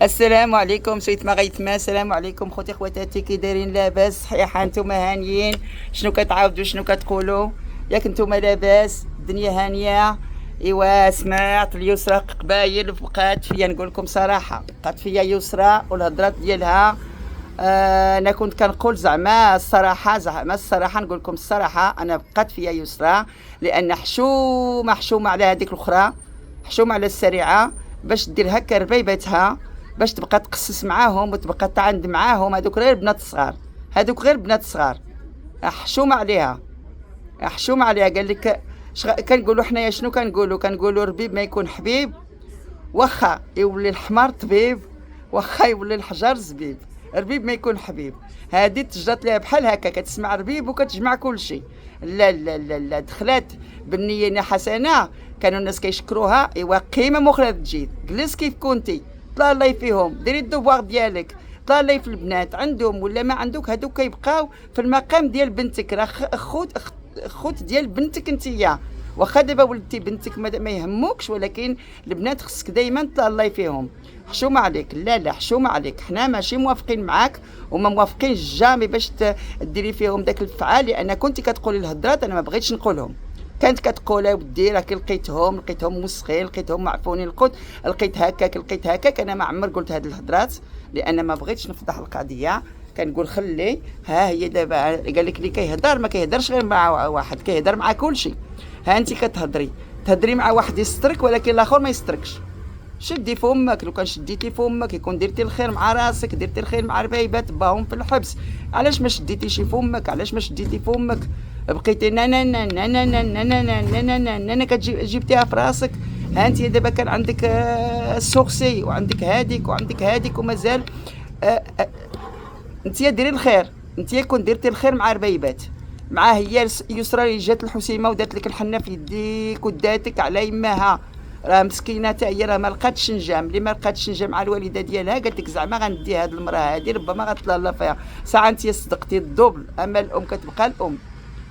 السلام عليكم سيد مغيثما. السلام عليكم خوتي خواتاتي، كي دايرين؟ لاباس؟ صحيحه؟ نتوما هانيين؟ شنو كتعاودوا؟ شنو كتقولوا؟ ياك نتوما لاباس؟ الدنيا هانيه؟ ايوا سمعت اليسرى قبايل بقات فيا، نقول لكم صراحه بقات فيا يسرى والهضرات ديالها. انا كنت كنقول زعما الصراحه نقول لكم الصراحه، انا بقات فيا يسرى لان حشومه على هذيك الاخرى، حشومه على السريعه، باش دير هكا ربيبتها، باش تبقى تقصص معاهم وتبقى تعند معاهم. هذوك غير بنات الصغار، هذوك غير بنات الصغار. حشومه عليها، حشومه عليها. قال لك كنقولوا حنايا شنو كنقولوا ربيب ما يكون حبيب، واخا يولي الحمار طبيب، واخا يولي الحجر زبيب. ربيب ما يكون حبيب. هادي تجرات ليها بحال هكا، كتسمع ربيب وكتجمع كل شيء. لا لا لا لا، دخلات بالنية حسنة، كانوا الناس كيشكروها. ايوا قيمة مخرج تجي جلس كيف كنتي، طلع الله فيهم، ديري الدوبوار ديالك، طلع الله في البنات عندهم ولا ما عندك، هادوك كيبقاو في المقام ديال بنتك. راه خوت ديال بنتك نتيا، واخا دابا ولدتي بنتك ما يهموكش، ولكن البنات خصك دائما تطلع الله فيهم. حشومه عليك، لا لا حشومه عليك. حنا ماشي موافقين معاك وما موافقين جامي باش ديري فيهم داك الفعال، لان كنتي كتقولي الهضرات انا ما بغيتش نقولهم. كانت كتقول ودي راكي لقيتهم مسخين، لقيتهم معفونين القوت، لقيت هكاك. انا ما عمر قلت هاد الهضرات لان ما بغيتش نفضح القضيه. كنقول خلي ها هي دابا. قال لك اللي كيهضر ما كيهضرش غير مع واحد، كيهضر مع كلشي. ها انت تهضري مع واحد يسترك ولكن الاخر ما يستركش. شدي فمك، لو كان شديتي فمك يكون درتي الخير مع راسك، درتي الخير مع ربايبات باهم في الحبس. علاش ما شديتيش فمك؟ علاش ما شديتي فمك؟ بقيتي نانا جبتيها في راسك. ها انت دابا كان عندك السوغسي وعندك هاديك ومازال انت ديري الخير. انت كون درتي الخير مع ربيبات، مع هي يسرى اللي جات الحسيمه ودات لك الحنه في يديك وداتك على يماها. راه مسكينه حتى هي، راه ما لقاتش نجام. اللي ما لقاتش نجام مع الوالده ديالها قالت لك زعما غندي هاد المراه هادي ربما غتلالا فيها. ساعه انت صدقتي الدوبل. اما الام كتبقى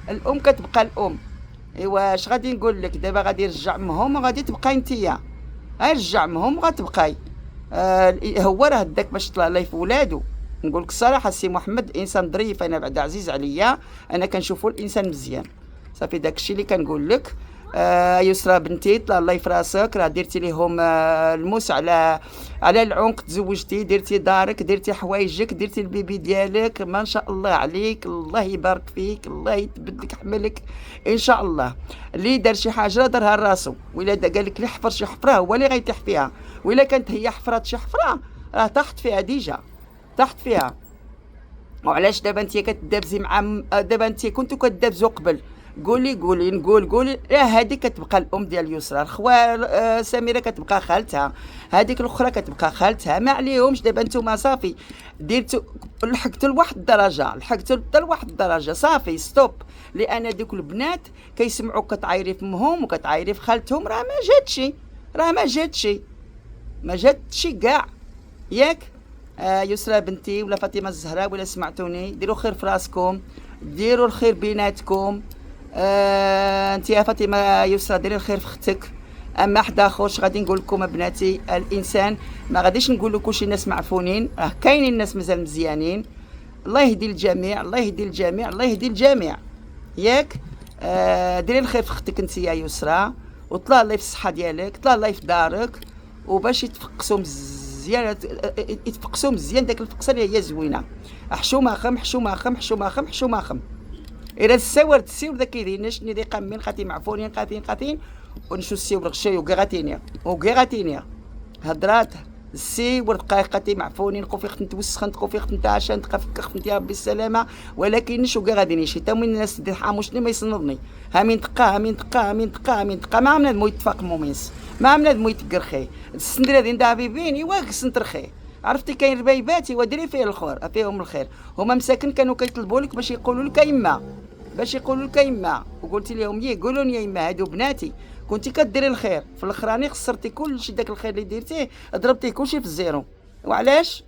الام كتبقى الام. ايوا اش غادي نقول لك دابا؟ غادي يرجع امهم وغادي تبقاي نتيا. رجع امهم وغتبقاي. هو راه داك باش طلع في ولادو. نقول لك الصراحه السي محمد انسان ظريف، انا بعد عزيز عليا، انا كنشوفو الانسان مزيان. صافي داك الشيء اللي كنقول لك. يسرى بنتي طلع الله في راسك، راه درتي ليهم الموس على العنق، تزوجتي، درتي دارك، درتي حوايجك، درتي البيبي ديالك، ما شاء الله عليك. الله يبارك فيك، الله يثبت لك حملك ان شاء الله. اللي دار شي حاجه دارها لراسو، ولا قال لك اللي حفر شي حفره هو اللي غيطيح فيها. ولا كانت هي حفرات شي حفره راه طاحت فيها ديجا، طاحت فيها. وعلاش دابا انت كتدابزي مع دابا انت كنتو كدابزو قبل؟ قولي راه هذيك كتبقى الام ديال يسرى. الخوال سميره كتبقى خالتها، هذيك الاخرى كتبقى خالتها، ما عليهمش. دابا نتوما صافي ديرتو، لحقتوا لواحد الدرجه، صافي ستوب. لان دوك البنات كيسمعوك كتعايري في امهم وكتعايري في خالتهم، راه ما جاتش كاع. ياك يسرى بنتي ولا فاطمه الزهراء ولا سمعتوني، ديروا خير في راسكم، ديروا الخير بيناتكم. انت يا فاطمه يسرى ديري الخير في اختك. اما حدا اخر غادي نقول لكم بناتي، الانسان ما غاديش نقول لكم شي ناس معفونين، راه كاينين الناس مازال مزيانين. الله يهدي الجميع، الله يهدي الجميع، الله يهدي الجميع. ياك ديري الخير في اختك انت يا يسرى، وطلع الله في الصحه ديالك، طلع الله في دارك، وباش يتفقسوا مزيان، يتفقسوا مزيان داك الفقسه اللي هي زوينه. حشومه خم. إذا السور تسيور ذا كيدين شني ذي قامين قاتين معفونين قاتين ونشو السيور غشي وكيغاتينيا هدرات السيور قاتي معفونين قوفي نتوسخن قوفي نتعشان تقفك خنت يا ربي السلامه. ولكن شو غادي شي تا من الناس دي حامو شنو ما يصنضني. هامين دقه ما عملنا مو يتفاق موميس، ما عملنا مو يتقرخي السندره دين دا بيبين ايوا سنترخي. عرفتي كاين ربايبات وديري فيه الخير، فيهم الخير. هما مساكن كانوا كيطلبوا لك باش يقولوا لك يما، وقلتي لهم قولوا لي يا يما هادو بناتي. كنتي كديري الخير في الاخراني، خسرتي كلشي. داك الخير اللي درتيه ضربتيه كلشي في الزيرو. وعلاش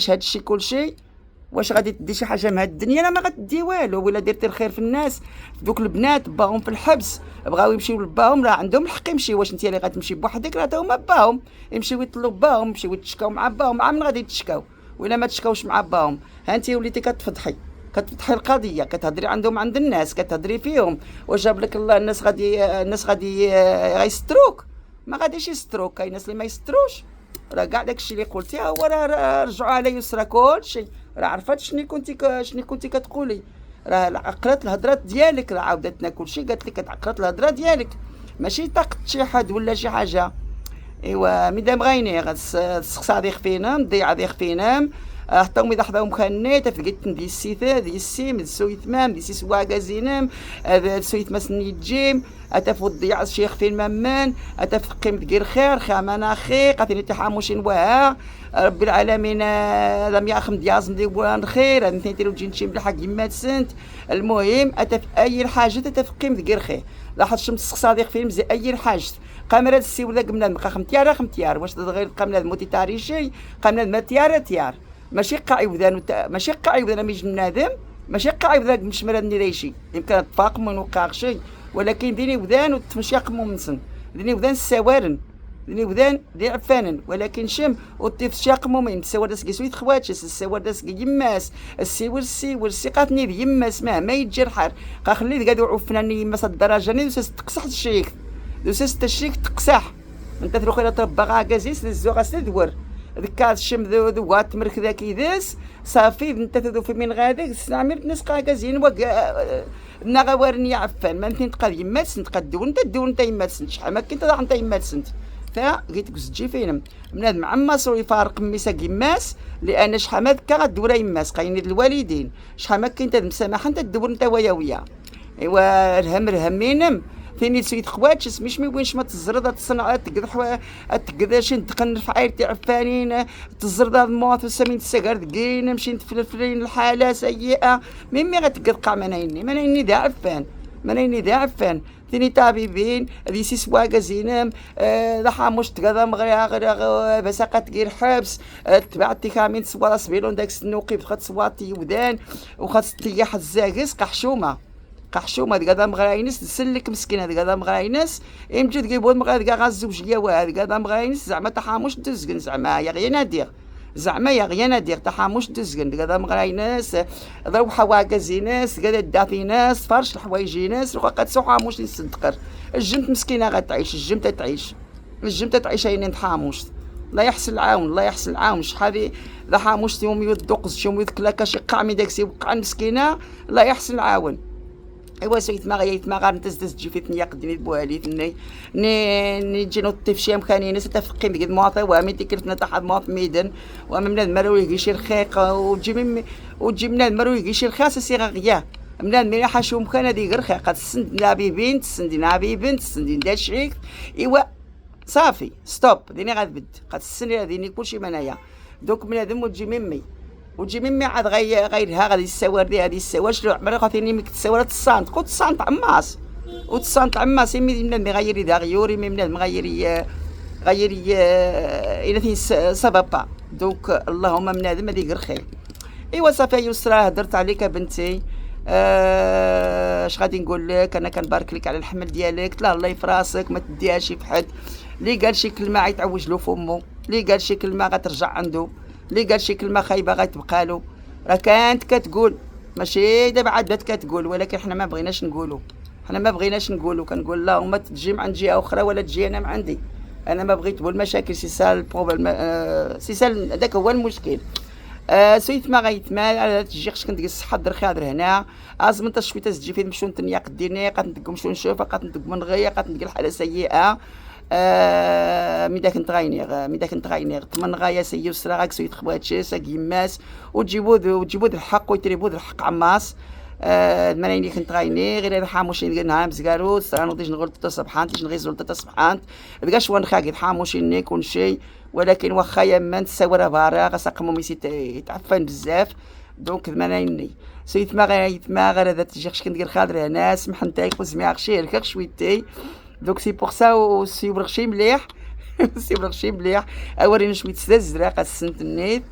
هادشي كلشي؟ واش غادي تدي شي حاجه من هاد الدنيا؟ لا ما غتدي والو. ولا درتي الخير في الناس، دوك البنات باهم في الحبس بغاو يمشيو لباهم، راه عندهم الحق يمشي. واش انت اللي غتمشي بوحدك؟ راه تا هما باهم يمشيو يطلبوا باهم، يمشيو يتشكاو مع باهم. مع من غادي يتشكاو؟ ولا ما تشكاوش مع باهم. ها انت وليتي كتفضحي القضيه، كتهضري عندهم عند الناس، كتهضري فيهم. واش جاب لك الله الناس غادي غيستروك؟ ما غاديش يستروك. كاين ناس اللي ما يستروش. راه كاع داكشي اللي قلتي هو راه رجعوا على يسرى كلشي. راه عرفت شنو كنتي كتقولي. راه عقلت الهضرات ديالك، راه عاودتنا كلشي قالت لك عقلت الهضره ديالك، ماشي طاقت شي حد ولا شي حاجه. ايوا ميدام غايني السقسا ديال خفينا مضيعه ديال خفينا حتى مي ضحضاهم خاني تفقيت دي السيثه دي السيم السويثمام دي سوا غازينم هذا سويت مسني جيم اتفو ضيع الشيخ في الممان اتفقم دير خير خامنا خي قاتلي تحاموشين وها رب العالمين لم ياخم ديازم دي بوان خير انت تيرو جينشي بالحق يما سنت. المهم اتف اي حاجه تتفقم دير خير لاحظ شمس صادق في مزي اي حاجه قامرة السي ولا قمنا بقى خمتيار واش غير قامنا موتي تاريشي قامنا ما تيار ماشي قاعي وذان ماشي قاعي وذان ميج بنادم ماشي قاعي وذاك مش مراد ريشي يمكن تفاق من وقع شيء ولكن ديني وذان وتمشيق ممسن ديني وذان السوارن ديني وذان دي عفانن ولكن شم وطيف شاق مومين السوار داس سويت خواتشس السوار داس يماس السي ورسي قاتني يماس ما يجي الحر قا خلي قادو عفناني يماس الدرجه ني تقصح الشيك دوسس الشيك تقصح انت تروح الى تربى غازيس الزوغ استدور ذكا الشم ذوات مرك ذاك يدس صافي انت تذو في من غادي سامر نسقا كازين وكا نغاورني عفان ما نتين تقاد يمات سنت قدو انت دو انت يمات سنت شحال ما كنت انت يمات سنت فقيت كزجي فينم بنادم عماس يفارق ميسا يماس لان شحال ما ذكا غدور يماس قاين الوالدين شحال ما كنت مسامحه انت تدور انت ويا ايوا الهم ثاني سيد خواتش مش وينش ما تزرد تصنع تقدح تقداش ندقن في عيرتي عفانين تزرد الموت وسمين السكر دقين نمشي نتفلفلين الحاله سيئه ميمي غتقدقع منيني ذا عفان ثاني طبيبين هذه سوا كازينم لا حاموش تقضى مغرا بساقات غير حبس تبعتي كامين سوا سبيلون داك السنوقي بخات سواتي ودان وخات تياح الزاكس قحشومه هاد قدام غراينس تسلك مسكين هاد قدام غراينس يمجي تجيبون مغا غا الزوجيه وهاد قدام غراينس زعما تحاموش تزقن زعما يا غيا نادير تحاموش تزقن قدام غراينس ضروحه واكازيناس قاد دافيناس فرش الحوايجيناس وقد سوحاموش نصدقر الجمت مسكينه غتعيش الجمت تعيش هي نتحاموش الله يحسن العاون شحال لا حاموش يوم يدقز شوم يذكلاكا شي قامي داكسي وقع مسكينه الله يحسن العاون. ايوا سيت ما غير تجي في ثنيا قدمي بوالي ثني نجي نطيف شي مكانين ستفقي بقد مواطي وامي تكرتنا تحت مواط ميدن وامنا المروي يجي الخيق وتجي من المروي يجي الخاص سي غيا من المري حاشو مكان هذه غير خيق تسند نابي بنت تسند داشيك ايوا صافي ستوب ديني غتبد قتسني ديني كلشي منايا دوك من هذم وتجي ميمي عاد غيرها غادي السوار دي هذه السوار شنو عمرها خاطيني ميك السوار الصانت قلت الصانت عماس وتصانت عماس يمي من غيري دا غيوري من غيري الى ثين سبب دونك اللهم من هذا ما دير خير. ايوا صافي يسرى هدرت عليك بنتي اش غادي نقول لك انا كنبارك لك على الحمل ديالك لا الله يفراسك ما تديهاش في حد اللي قال شي كلمه غيتعوج له فمو اللي قال شي كلمه غترجع عنده اللي قال شي كلمه خايبه غتبقى له راه كانت كتقول ماشي دابا عاد بدات كتقول ولكن حنا ما بغيناش نقولوا كنقول لا وما تجي عند جهه اخرى ولا تجي انا من عندي انا ما بغيت المشاكل سي سال البروبليم سي سال هذاك هو المشكل سويت ما غيتمال على تجي خصك تجلس حضر خاضر هنا ازم انت شويه تجي فين مشون تنيا قديني قاتندقم شون نشوف قاتندق من غيا قاتندق الحاله سيئه ميدا كنت غاينيغ تمن غايا سي يسرى غاك سويت خواتشي ساك يماس وتجيبو الحق ويتريبو الحق عماس الملايين كنت غايني غير حاموشين نهار مزكارو سرانو ديش نغلط تصبحان ديش نغيزول تصبحان بقاش وان خاقي حاموشين يكون شيء ولكن واخا يما تساورا بارا غساقمو ميسي يتعفن بزاف دونك الملايين سيت ما غير هذا تجي خش كندير خاطر ناس محنتاي وزميع خشير كاع شويتي دونك سي بوغ سا وسي برغشي مليح اورينا شويه سدا الزراق السنت النيت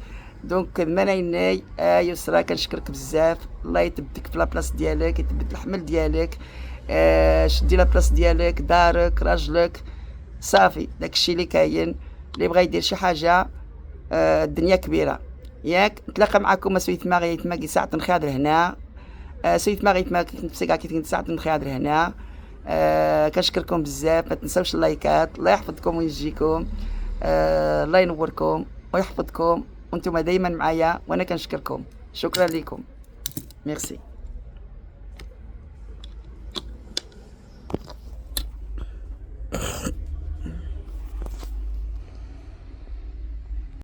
دونك منايني يسرا كنشكرك بزاف، الله يثبتك في لابلاص ديالك، يثبت الحمل ديالك، شدي لابلاص ديالك، دارك، راجلك، صافي داكشي اللي كاين. اللي بغا يدير شي حاجه الدنيا كبيره ياك. نتلاقى معكم سويت ماغيت ماكي ساعه نخادر هنا، سويت ماغيت ماكي كنت ساعه كنت ساعه نخادر هنا. كنشكركم بزاف، ما تنساوش اللايكات. الله يحفظكم ويجيكم، الله ينوركم ويحفظكم، وانتم دايما معايا وانا كنشكركم. شكرا لكم، ميرسي.